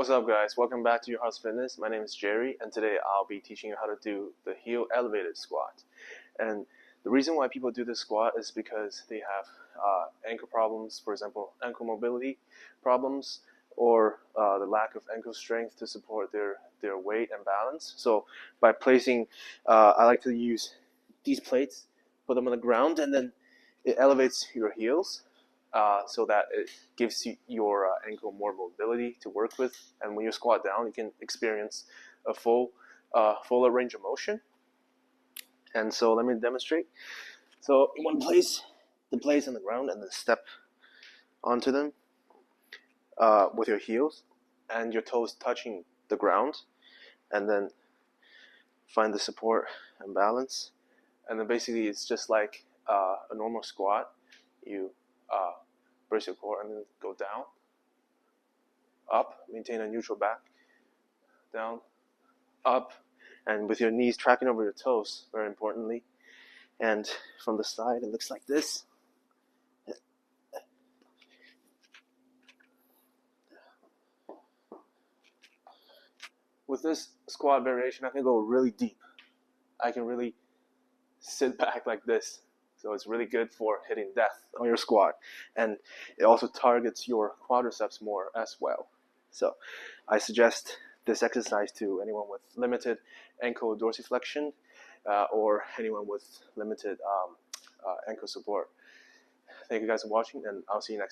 What's up, guys? Welcome back to Your House Fitness. My name is Jerry, and today I'll be teaching you how to do the heel elevated squat. And the reason why people do this squat is because they have ankle problems, for example, ankle mobility problems, or the lack of ankle strength to support their weight and balance. So by placing, I like to use these plates, put them on the ground, and then it elevates your heels. So that it gives your ankle more mobility to work with, and when you squat down, you can experience a fuller range of motion. And so let me demonstrate. So you want to place the plates on the ground and then step onto them with your heels and your toes touching the ground, and then find the support and balance. And then basically it's just like a normal squat. You brace your core and then go down, up, maintain a neutral back, down, up, and with your knees tracking over your toes, very importantly. And from the side, it looks like this. With this squat variation, I can go really deep. I can really sit back like this. So it's really good for hitting depth on your squat. And it also targets your quadriceps more as well. So I suggest this exercise to anyone with limited ankle dorsiflexion or anyone with limited ankle support. Thank you guys for watching, and I'll see you next time.